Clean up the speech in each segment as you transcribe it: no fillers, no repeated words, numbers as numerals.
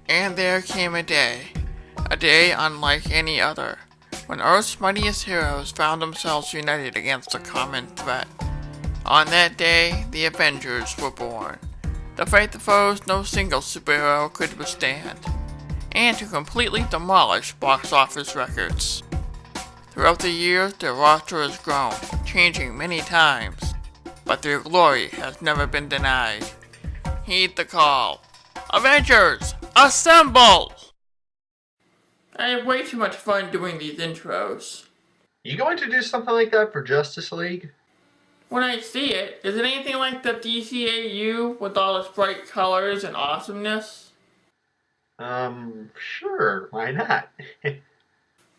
And there came a day unlike any other, when Earth's mightiest heroes found themselves united against a common threat. On that day, the Avengers were born, to fight the foes no single superhero could withstand, and to completely demolish box office records. Throughout the years, their roster has grown, changing many times, but their glory has never been denied. Heed the call. Avengers, assemble! I have way too much fun doing these intros. You going to do something like that for Justice League? When I see it, is it anything like the DCAU with all its bright colors and awesomeness? Sure, why not?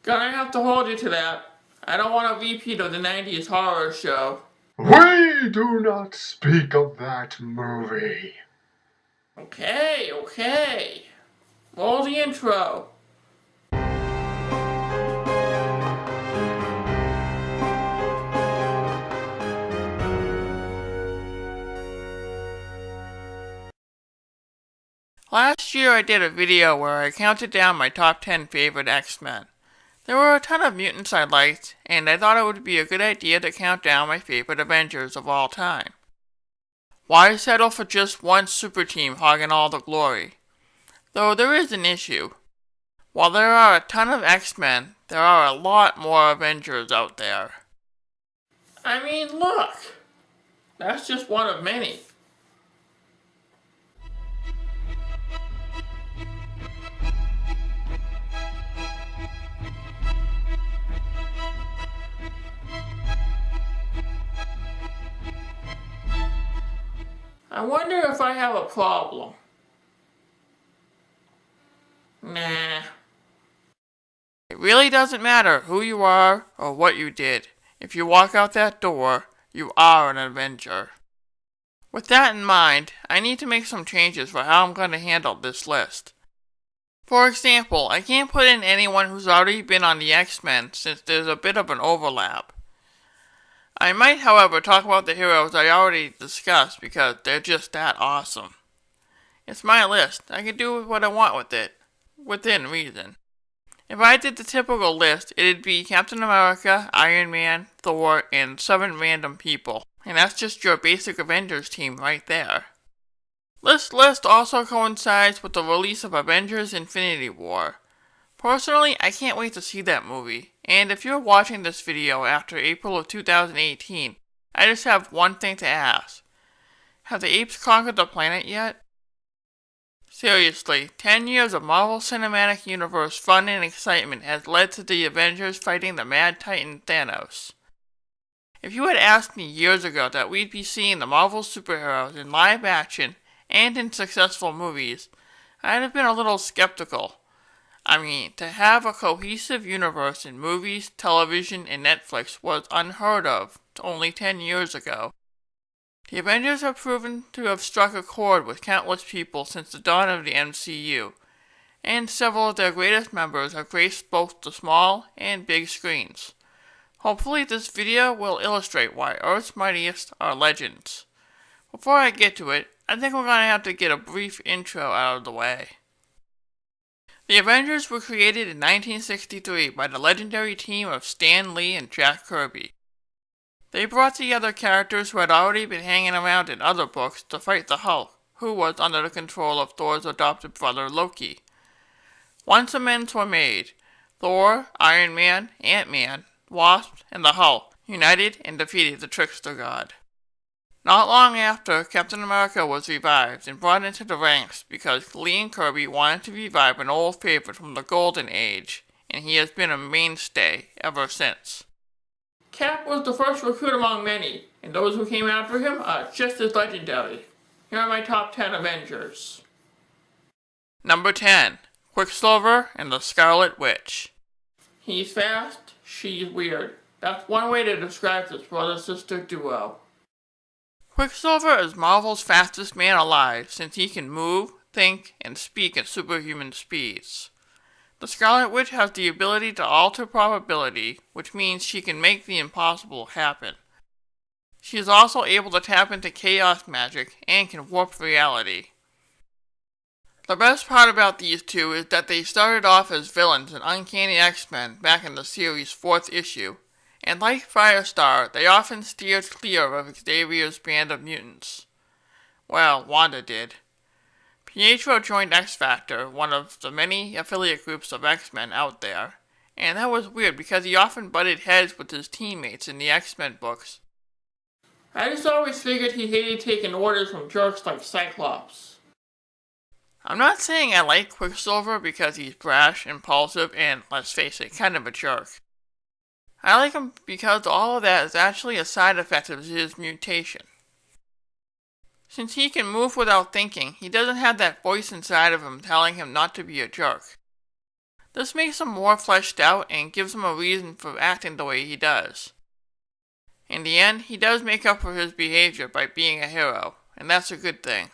Gonna have to hold you to that. I don't want a repeat of the 90s horror show. We do not speak of that movie. Okay. Roll the intro. Last year I did a video where I counted down my top 10 favorite X-Men. There were a ton of mutants I liked, and I thought it would be a good idea to count down my favorite Avengers of all time. Why settle for just one super team hogging all the glory? Though there is an issue. While there are a ton of X-Men, there are a lot more Avengers out there. I mean, look! That's just one of many. I wonder if I have a problem. Nah. It really doesn't matter who you are or what you did. If you walk out that door, you are an Avenger. With that in mind, I need to make some changes for how I'm going to handle this list. For example, I can't put in anyone who's already been on the X-Men since there's a bit of an overlap. I might, however, talk about the heroes I already discussed because they're just that awesome. It's my list. I can do what I want with it, within reason. If I did the typical list, it'd be Captain America, Iron Man, Thor, and 7 random people. And that's just your basic Avengers team right there. This list also coincides with the release of Avengers Infinity War. Personally, I can't wait to see that movie, and if you're watching this video after April of 2018, I just have one thing to ask. Have the apes conquered the planet yet? Seriously, 10 years of Marvel Cinematic Universe fun and excitement has led to the Avengers fighting the Mad Titan Thanos. If you had asked me years ago that we'd be seeing the Marvel superheroes in live action and in successful movies, I'd have been a little skeptical. I mean, to have a cohesive universe in movies, television, and Netflix was unheard of only 10 years ago. The Avengers have proven to have struck a chord with countless people since the dawn of the MCU, and several of their greatest members have graced both the small and big screens. Hopefully this video will illustrate why Earth's mightiest are legends. Before I get to it, I think we're going to have to get a brief intro out of the way. The Avengers were created in 1963 by the legendary team of Stan Lee and Jack Kirby. They brought together characters who had already been hanging around in other books to fight the Hulk, who was under the control of Thor's adopted brother Loki. Once amends were made, Thor, Iron Man, Ant-Man, Wasp, and the Hulk united and defeated the Trickster God. Not long after, Captain America was revived and brought into the ranks because Lee and Kirby wanted to revive an old favorite from the Golden Age, and he has been a mainstay ever since. Cap was the first recruit among many, and those who came after him are just as legendary. Here are my top 10 Avengers. Number 10. Quicksilver and the Scarlet Witch. He's fast, she's weird. That's one way to describe this brother-sister duo. Quicksilver is Marvel's fastest man alive since he can move, think, and speak at superhuman speeds. The Scarlet Witch has the ability to alter probability, which means she can make the impossible happen. She is also able to tap into chaos magic and can warp reality. The best part about these two is that they started off as villains in Uncanny X-Men back in the series' 4th issue, and like Firestar, they often steered clear of Xavier's band of mutants. Well, Wanda did. Pietro joined X-Factor, one of the many affiliate groups of X-Men out there, and that was weird because he often butted heads with his teammates in the X-Men books. I just always figured he hated taking orders from jerks like Cyclops. I'm not saying I like Quicksilver because he's brash, impulsive, and, let's face it, kind of a jerk. I like him because all of that is actually a side effect of his mutation. Since he can move without thinking, he doesn't have that voice inside of him telling him not to be a jerk. This makes him more fleshed out and gives him a reason for acting the way he does. In the end, he does make up for his behavior by being a hero, and that's a good thing.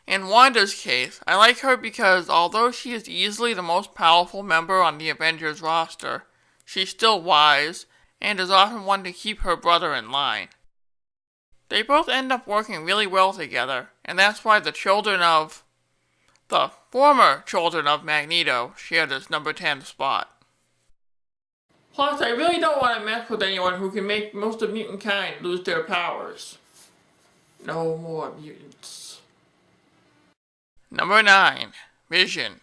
In Wanda's case, I like her because although she is easily the most powerful member on the Avengers roster, she's still wise, and is often one to keep her brother in line. They both end up working really well together, and that's why the former children of Magneto share this number 10 spot. Plus, I really don't want to mess with anyone who can make most of mutant kind lose their powers. No more mutants. Number 9. Vision.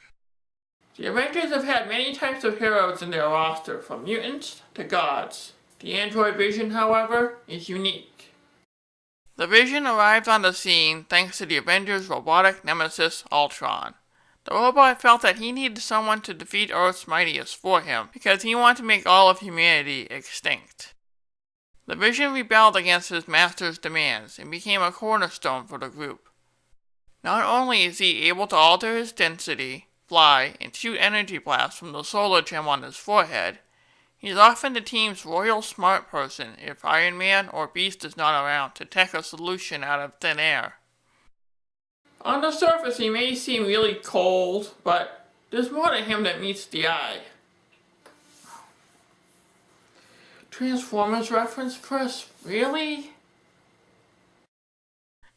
The Avengers have had many types of heroes in their roster, from mutants to gods. The android Vision, however, is unique. The Vision arrived on the scene thanks to the Avengers' robotic nemesis, Ultron. The robot felt that he needed someone to defeat Earth's mightiest for him, because he wanted to make all of humanity extinct. The Vision rebelled against his master's demands and became a cornerstone for the group. Not only is he able to alter his density, fly, and shoot energy blasts from the solar gem on his forehead, he's often the team's royal smart person if Iron Man or Beast is not around to tech a solution out of thin air. On the surface, he may seem really cold, but there's more to him that meets the eye. Transformers reference, Chris? Really?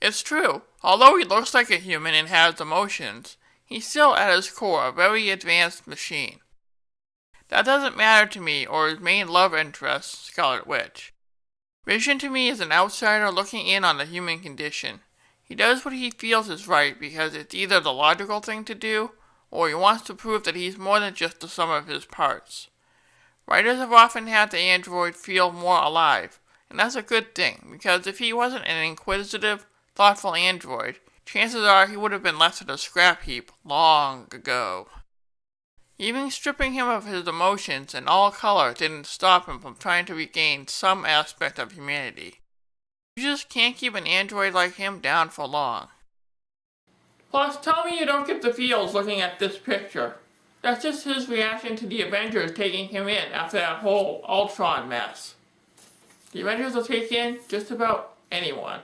It's true. Although he looks like a human and has emotions, he's still at his core a very advanced machine. That doesn't matter to me or his main love interest, Scarlet Witch. Vision to me is an outsider looking in on the human condition. He does what he feels is right because it's either the logical thing to do, or he wants to prove that he's more than just the sum of his parts. Writers have often had the android feel more alive, and that's a good thing, because if he wasn't an inquisitive, thoughtful android, chances are he would have been left at a scrap heap long ago. Even stripping him of his emotions and all color didn't stop him from trying to regain some aspect of humanity. You just can't keep an android like him down for long. Plus, tell me you don't get the feels looking at this picture. That's just his reaction to the Avengers taking him in after that whole Ultron mess. The Avengers will take in just about anyone.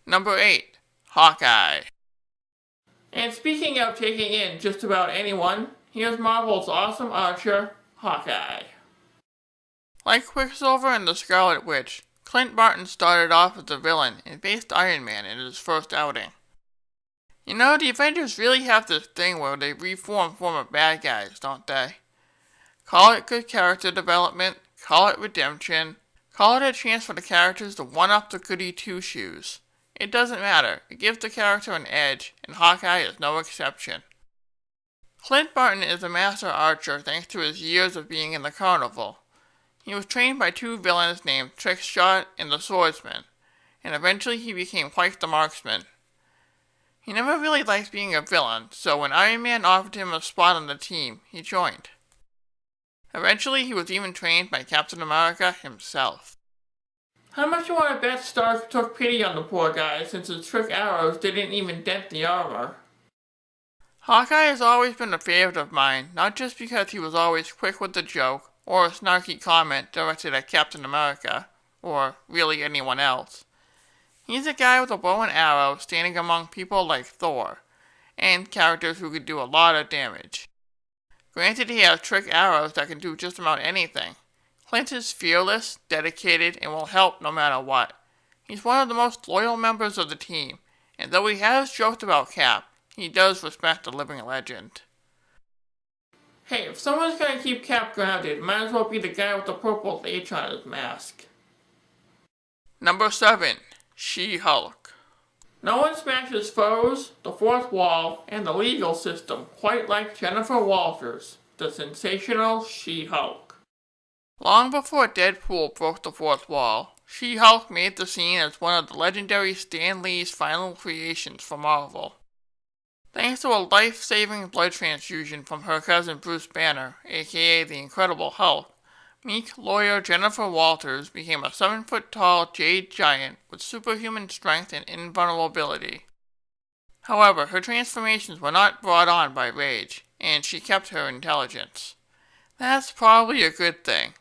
Number 8. Hawkeye. And speaking of taking in just about anyone, here's Marvel's awesome archer, Hawkeye. Like Quicksilver and the Scarlet Witch, Clint Barton started off as a villain and faced Iron Man in his first outing. You know, the Avengers really have this thing where they reform former bad guys, don't they? Call it good character development, call it redemption, call it a chance for the characters to one-up the goody two-shoes. It doesn't matter, it gives the character an edge, and Hawkeye is no exception. Clint Barton is a master archer thanks to his years of being in the carnival. He was trained by two villains named Trickshot and the Swordsman, and eventually he became quite the marksman. He never really liked being a villain, so when Iron Man offered him a spot on the team, he joined. Eventually he was even trained by Captain America himself. How much you want to bet Stark took pity on the poor guy since his trick arrows didn't even dent the armor? Hawkeye has always been a favorite of mine, not just because he was always quick with the joke, or a snarky comment directed at Captain America, or really anyone else. He's a guy with a bow and arrow standing among people like Thor, and characters who could do a lot of damage. Granted, he has trick arrows that can do just about anything. Clint is fearless, dedicated, and will help no matter what. He's one of the most loyal members of the team, and though he has joked about Cap, he does respect the living legend. Hey, if someone's gonna keep Cap grounded, might as well be the guy with the purple H on his mask. Number 7. She-Hulk. No one smashes foes, the fourth wall, and the legal system quite like Jennifer Walters, the sensational She-Hulk. Long before Deadpool broke the fourth wall, She-Hulk made the scene as one of the legendary Stan Lee's final creations for Marvel. Thanks to a life-saving blood transfusion from her cousin Bruce Banner, aka the Incredible Hulk, meek lawyer Jennifer Walters became a 7-foot-tall jade giant with superhuman strength and invulnerability. However, her transformations were not brought on by rage, and she kept her intelligence. That's probably a good thing.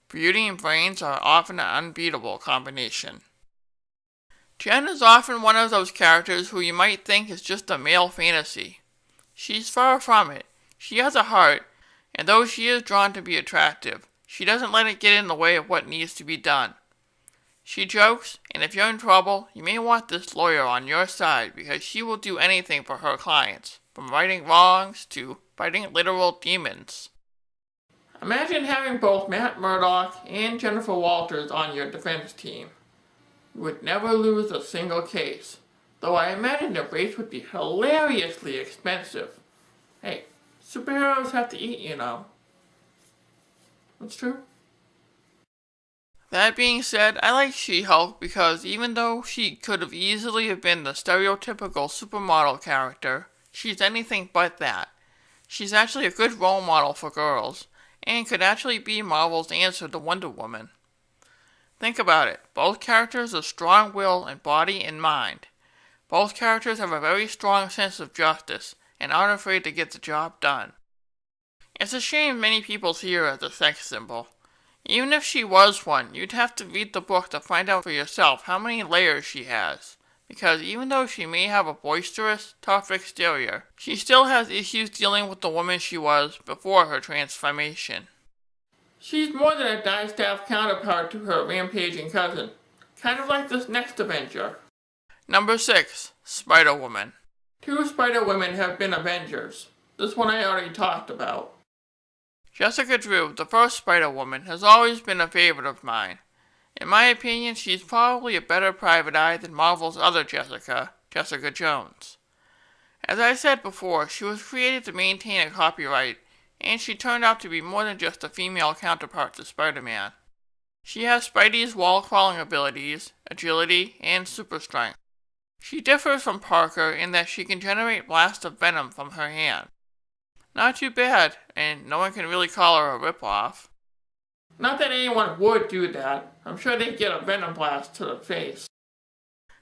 Beauty and brains are often an unbeatable combination. Jen is often one of those characters who you might think is just a male fantasy. She's far from it. She has a heart, and though she is drawn to be attractive, she doesn't let it get in the way of what needs to be done. She jokes, and if you're in trouble, you may want this lawyer on your side because she will do anything for her clients, from righting wrongs to fighting literal demons. Imagine having both Matt Murdock and Jennifer Walters on your defense team. You would never lose a single case, though I imagine the rates would be hilariously expensive. Hey, superheroes have to eat, you know. That's true. That being said, I like She-Hulk because even though she could have easily have been the stereotypical supermodel character, she's anything but that. She's actually a good role model for girls, and could actually be Marvel's answer to Wonder Woman. Think about it. Both characters are strong-willed in body and mind. Both characters have a very strong sense of justice, and aren't afraid to get the job done. It's a shame many people see her as a sex symbol. Even if she was one, you'd have to read the book to find out for yourself how many layers she has. Because even though she may have a boisterous, tough exterior, she still has issues dealing with the woman she was before her transformation. She's more than a die-staff counterpart to her rampaging cousin. Kind of like this next Avenger. Number 6. Spider-Woman. 2 Spider-Women have been Avengers. This one I already talked about. Jessica Drew, the first Spider-Woman, has always been a favorite of mine. In my opinion, she's probably a better Private Eye than Marvel's other Jessica, Jessica Jones. As I said before, she was created to maintain a copyright, and she turned out to be more than just a female counterpart to Spider-Man. She has Spidey's wall-crawling abilities, agility, and super strength. She differs from Parker in that she can generate blasts of venom from her hand. Not too bad, and no one can really call her a ripoff. Not that anyone would do that. I'm sure they'd get a venom blast to the face.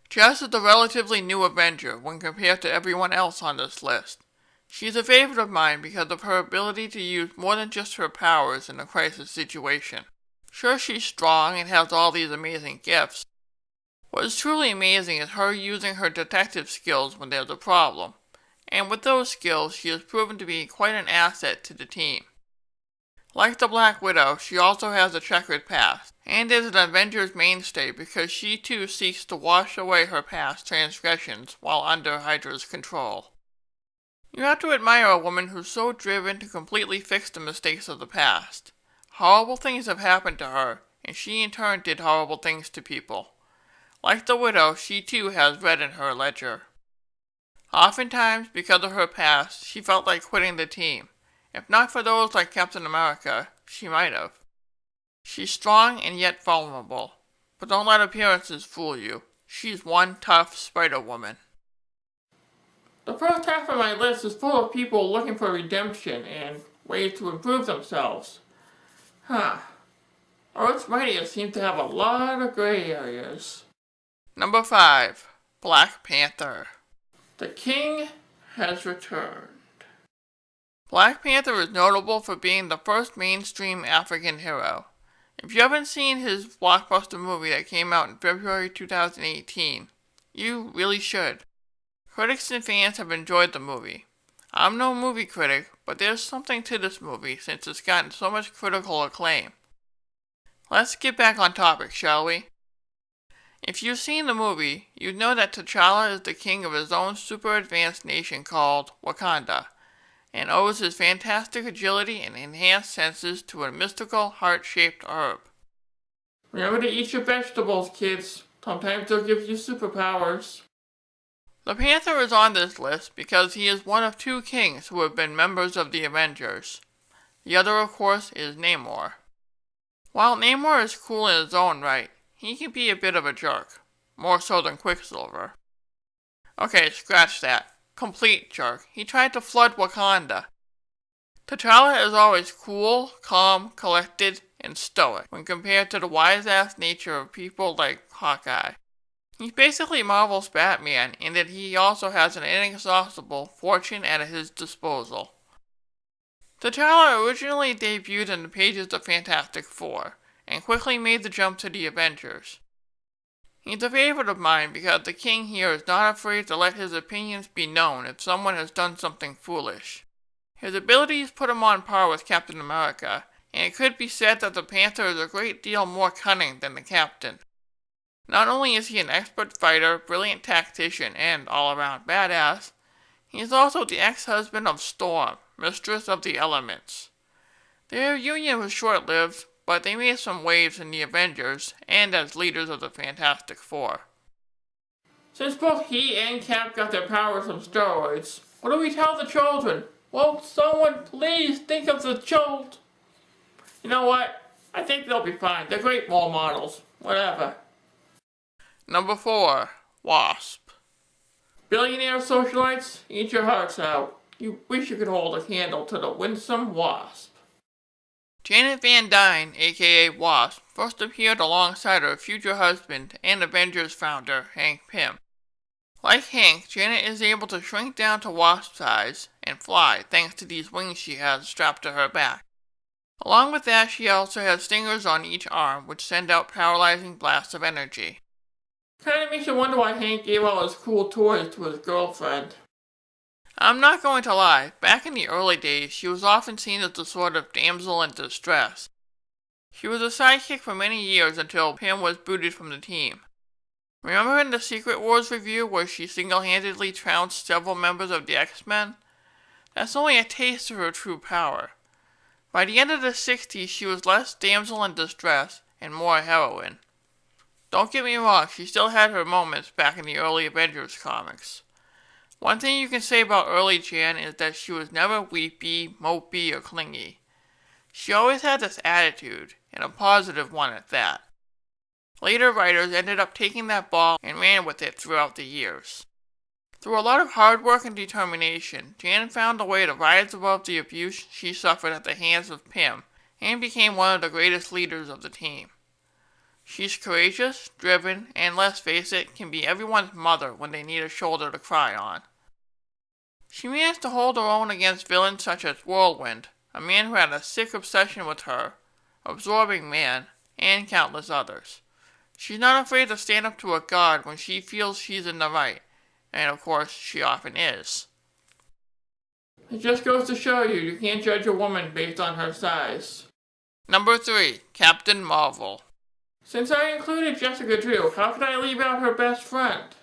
Jess is a relatively new Avenger when compared to everyone else on this list. She's a favorite of mine because of her ability to use more than just her powers in a crisis situation. Sure, she's strong and has all these amazing gifts. What is truly amazing is her using her detective skills when there's a problem. And with those skills, she has proven to be quite an asset to the team. Like the Black Widow, she also has a checkered past, and is an Avengers mainstay because she too seeks to wash away her past transgressions while under Hydra's control. You have to admire a woman who's so driven to completely fix the mistakes of the past. Horrible things have happened to her, and she in turn did horrible things to people. Like the Widow, she too has red in her ledger. Oftentimes, because of her past, she felt like quitting the team. If not for those like Captain America, she might have. She's strong and yet vulnerable. But don't let appearances fool you. She's one tough Spider-Woman. The first half of my list is full of people looking for redemption and ways to improve themselves. Earth's mightiest seem to have a lot of gray areas. Number 5. Black Panther. The King has returned. Black Panther is notable for being the first mainstream African hero. If you haven't seen his blockbuster movie that came out in February 2018, you really should. Critics and fans have enjoyed the movie. I'm no movie critic, but there's something to this movie since it's gotten so much critical acclaim. Let's get back on topic, shall we? If you've seen the movie, you'd know that T'Challa is the king of his own super advanced nation called Wakanda, and owes his fantastic agility and enhanced senses to a mystical heart-shaped herb. Remember to eat your vegetables, kids. Sometimes they'll give you superpowers. The Panther is on this list because he is one of 2 kings who have been members of the Avengers. The other, of course, is Namor. While Namor is cool in his own right, he can be a bit of a jerk. More so than Quicksilver. Okay, scratch that. Complete jerk. He tried to flood Wakanda. T'Challa is always cool, calm, collected, and stoic when compared to the wise-ass nature of people like Hawkeye. He's basically Marvel's Batman in that he also has an inexhaustible fortune at his disposal. T'Challa originally debuted in the pages of Fantastic Four, and quickly made the jump to the Avengers. He's a favorite of mine because the king here is not afraid to let his opinions be known if someone has done something foolish. His abilities put him on par with Captain America, and it could be said that the Panther is a great deal more cunning than the Captain. Not only is he an expert fighter, brilliant tactician, and all-around badass, he is also the ex-husband of Storm, mistress of the elements. Their union was short-lived, but they made some waves in the Avengers and as leaders of the Fantastic Four. Since both he and Cap got their powers from steroids, what do we tell the children? Won't someone please think of the children? You know what? I think they'll be fine. They're great role models. Whatever. Number 4. Wasp. Billionaire socialites, eat your hearts out. You wish you could hold a candle to the winsome Wasp. Janet Van Dyne, aka Wasp, first appeared alongside her future husband and Avengers founder, Hank Pym. Like Hank, Janet is able to shrink down to Wasp size and fly thanks to these wings she has strapped to her back. Along with that, she also has stingers on each arm which send out paralyzing blasts of energy. Kinda makes you wonder why Hank gave all his cool toys to his girlfriend. I'm not going to lie, back in the early days, she was often seen as the sort of damsel in distress. She was a sidekick for many years until Pym was booted from the team. Remember in the Secret Wars review where she single-handedly trounced several members of the X-Men? That's only a taste of her true power. By the end of the 60s, she was less damsel in distress and more a heroine. Don't get me wrong, she still had her moments back in the early Avengers comics. One thing you can say about early Jan is that she was never weepy, mopey, or clingy. She always had this attitude, and a positive one at that. Later writers ended up taking that ball and ran with it throughout the years. Through a lot of hard work and determination, Jan found a way to rise above the abuse she suffered at the hands of Pym, and became one of the greatest leaders of the team. She's courageous, driven, and let's face it, can be everyone's mother when they need a shoulder to cry on. She managed to hold her own against villains such as Whirlwind, a man who had a sick obsession with her, Absorbing Man, and countless others. She's not afraid to stand up to a god when she feels she's in the right, and of course, she often is. It just goes to show you, you can't judge a woman based on her size. Number 3. Captain Marvel. Since I included Jessica Drew, how could I leave out her best friend?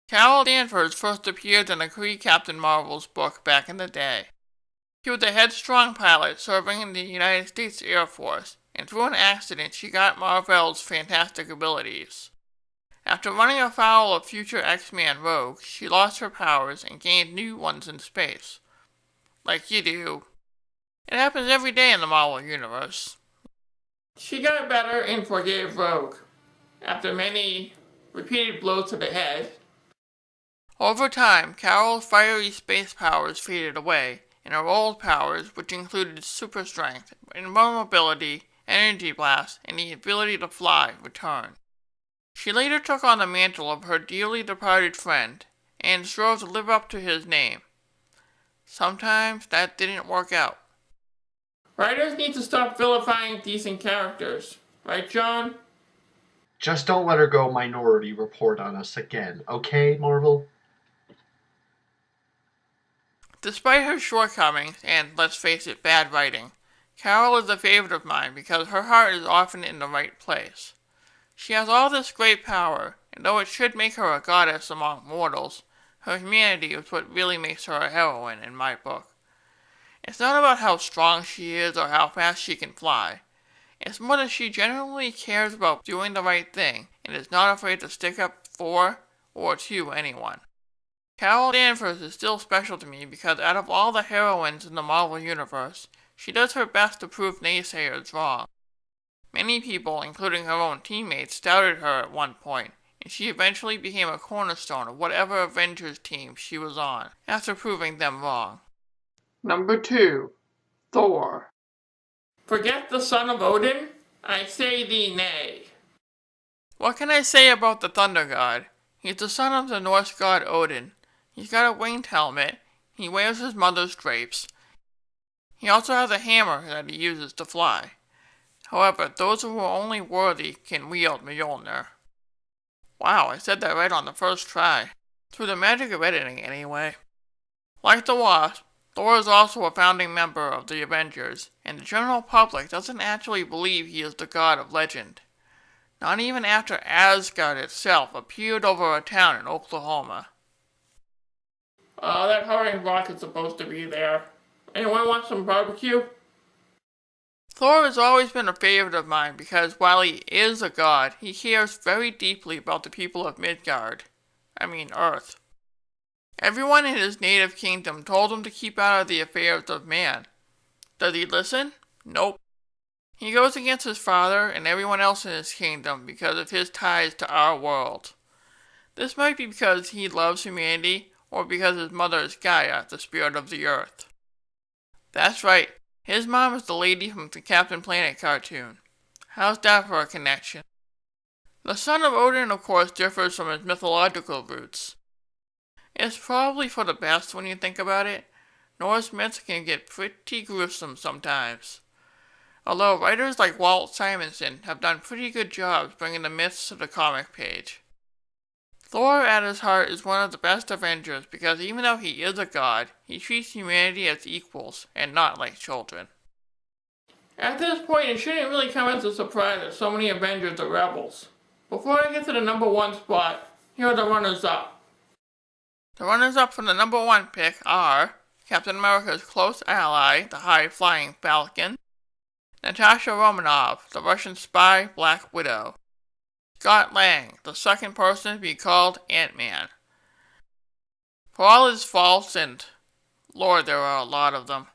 Carol Danvers first appeared in a Captain Marvel's book back in the day. She was a headstrong pilot serving in the United States Air Force, and through an accident she got Marvel's fantastic abilities. After running afoul of future X-Man Rogue, she lost her powers and gained new ones in space. Like you do. It happens every day in the Marvel Universe. She got better and forgave Rogue, after many repeated blows to the head. Over time, Carol's fiery space powers faded away, and her old powers, which included super strength, invulnerability, energy blast, and the ability to fly, returned. She later took on the mantle of her dearly departed friend, and strove to live up to his name. Sometimes that didn't work out. Writers need to stop vilifying decent characters. Right, John? Just don't let her go Minority Report on us again, okay, Marvel? Despite her shortcomings and, let's face it, bad writing, Carol is a favorite of mine because her heart is often in the right place. She has all this great power, and though it should make her a goddess among mortals, her humanity is what really makes her a heroine in my book. It's not about how strong she is or how fast she can fly. It's more that she genuinely cares about doing the right thing and is not afraid to stick up for or to anyone. Carol Danvers is still special to me because out of all the heroines in the Marvel Universe, she does her best to prove naysayers wrong. Many people, including her own teammates, doubted her at one point, and she eventually became a cornerstone of whatever Avengers team she was on, after proving them wrong. Number 2. Thor. Forget the son of Odin? I say thee nay. What can I say about the Thunder God? He's the son of the Norse god Odin. He's got a winged helmet. He wears his mother's drapes. He also has a hammer that he uses to fly. However, those who are only worthy can wield Mjolnir. Wow, I said that right on the first try. Through the magic of editing, anyway. Like the Wasp, Thor is also a founding member of the Avengers, and the general public doesn't actually believe he is the god of legend. Not even after Asgard itself appeared over a town in Oklahoma. That hovering rocket's supposed to be there. Anyone want some barbecue? Thor has always been a favorite of mine because while he is a god, he cares very deeply about the people of Midgard. Earth. Everyone in his native kingdom told him to keep out of the affairs of man. Does he listen? Nope. He goes against his father and everyone else in his kingdom because of his ties to our world. This might be because he loves humanity, or because his mother is Gaia, the spirit of the earth. That's right, his mom is the lady from the Captain Planet cartoon. How's that for a connection? The son of Odin, of course, differs from his mythological roots. It's probably for the best when you think about it. Norse myths can get pretty gruesome sometimes. Although writers like Walt Simonson have done pretty good jobs bringing the myths to the comic page. Thor at his heart is one of the best Avengers because even though he is a god, he treats humanity as equals and not like children. At this point, it shouldn't really come as a surprise that so many Avengers are rebels. Before I get to the number 1 spot, here are the runners-up. The runners-up for the number 1 pick are Captain America's close ally, the high-flying Falcon, Natasha Romanoff, the Russian spy Black Widow, Scott Lang, the second person to be called Ant-Man. For all his faults, and Lord, there are a lot of them,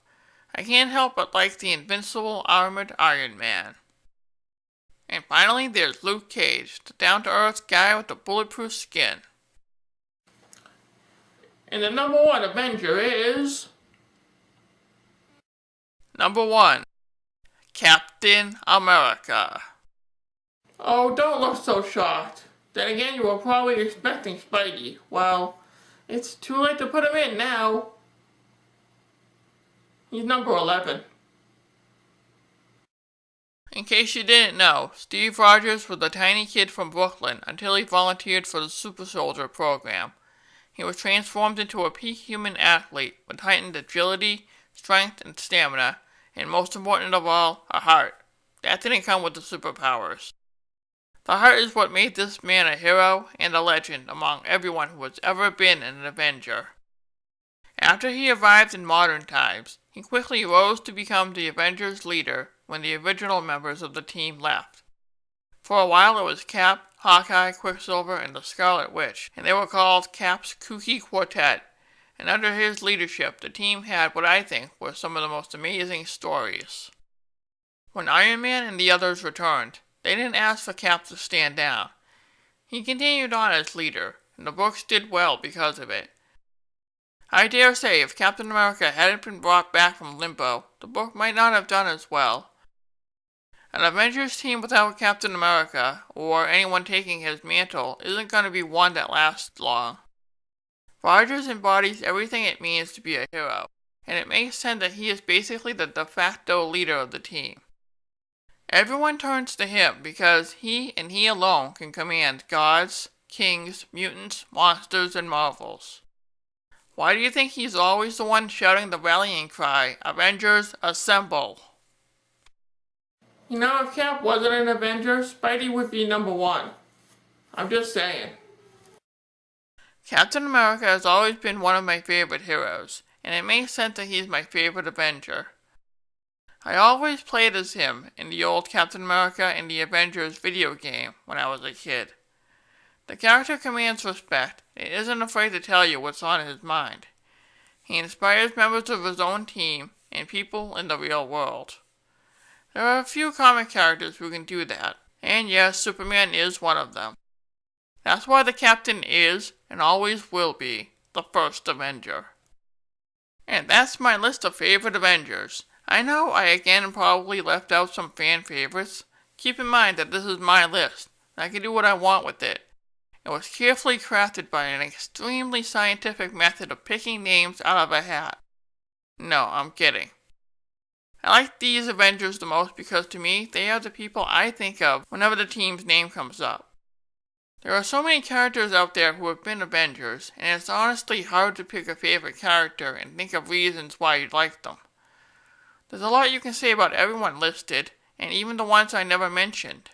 I can't help but like the invincible armored Iron Man. And finally, there's Luke Cage, the down-to-earth guy with the bulletproof skin. And the number 1 Avenger is... Number 1. Captain America. Oh, don't look so shocked. Then again, you were probably expecting Spidey. Well, it's too late to put him in now. He's number 11. In case you didn't know, Steve Rogers was a tiny kid from Brooklyn until he volunteered for the Super Soldier program. He was transformed into a peak human athlete with heightened agility, strength, and stamina, and most important of all, a heart. That didn't come with the superpowers. The heart is what made this man a hero and a legend among everyone who has ever been an Avenger. After he arrived in modern times, he quickly rose to become the Avengers' leader when the original members of the team left. For a while it was Cap, Hawkeye, Quicksilver, and the Scarlet Witch, and they were called Cap's Kooky Quartet, and under his leadership the team had what I think were some of the most amazing stories. When Iron Man and the others returned, they didn't ask for Cap to stand down. He continued on as leader, and the books did well because of it. I dare say if Captain America hadn't been brought back from limbo, the book might not have done as well. An Avengers team without Captain America, or anyone taking his mantle, isn't going to be one that lasts long. Rogers embodies everything it means to be a hero, and it makes sense that he is basically the de facto leader of the team. Everyone turns to him because he and he alone can command gods, kings, mutants, monsters, and marvels. Why do you think he's always the one shouting the rallying cry, Avengers, assemble? You know, if Cap wasn't an Avenger, Spidey would be number one. I'm just saying. Captain America has always been one of my favorite heroes, and it makes sense that he's my favorite Avenger. I always played as him in the old Captain America and the Avengers video game when I was a kid. The character commands respect and isn't afraid to tell you what's on his mind. He inspires members of his own team and people in the real world. There are a few comic characters who can do that, and yes, Superman is one of them. That's why the Captain is, and always will be, the first Avenger. And that's my list of favorite Avengers. I know I again probably left out some fan favorites. Keep in mind that this is my list. I can do what I want with it. It was carefully crafted by an extremely scientific method of picking names out of a hat. No, I'm kidding. I like these Avengers the most because to me, they are the people I think of whenever the team's name comes up. There are so many characters out there who have been Avengers, and it's honestly hard to pick a favorite character and think of reasons why you like them. There's a lot you can say about everyone listed, and even the ones I never mentioned.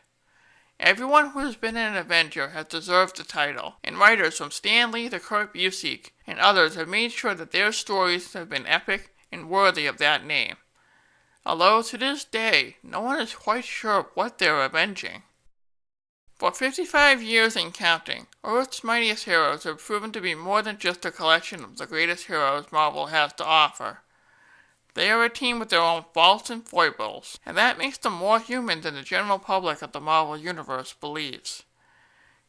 Everyone who has been an Avenger has deserved the title, and writers from Stan Lee to Kurt Busiek and others have made sure that their stories have been epic and worthy of that name. Although to this day, no one is quite sure what they're avenging. For 55 years and counting, Earth's mightiest heroes have proven to be more than just a collection of the greatest heroes Marvel has to offer. They are a team with their own faults and foibles, and that makes them more human than the general public of the Marvel Universe believes.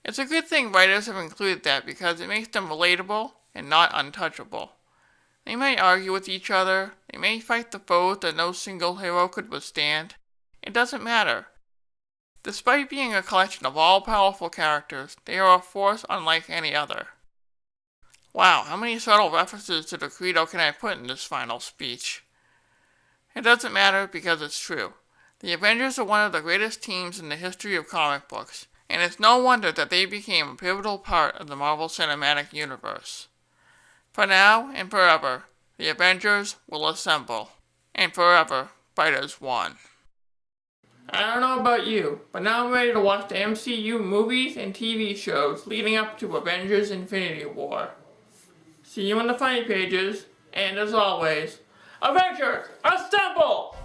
It's a good thing writers have included that because it makes them relatable and not untouchable. They may argue with each other, they may fight the foes that no single hero could withstand. It doesn't matter. Despite being a collection of all-powerful characters, they are a force unlike any other. Wow, how many subtle references to the Credo can I put in this final speech? It doesn't matter because it's true. The Avengers are one of the greatest teams in the history of comic books, and it's no wonder that they became a pivotal part of the Marvel Cinematic Universe. For now and forever, the Avengers will assemble, and forever fight as one. I don't know about you, but now I'm ready to watch the MCU movies and TV shows leading up to Avengers Infinity War. See you in the funny pages, and as always, Avengers, assemble!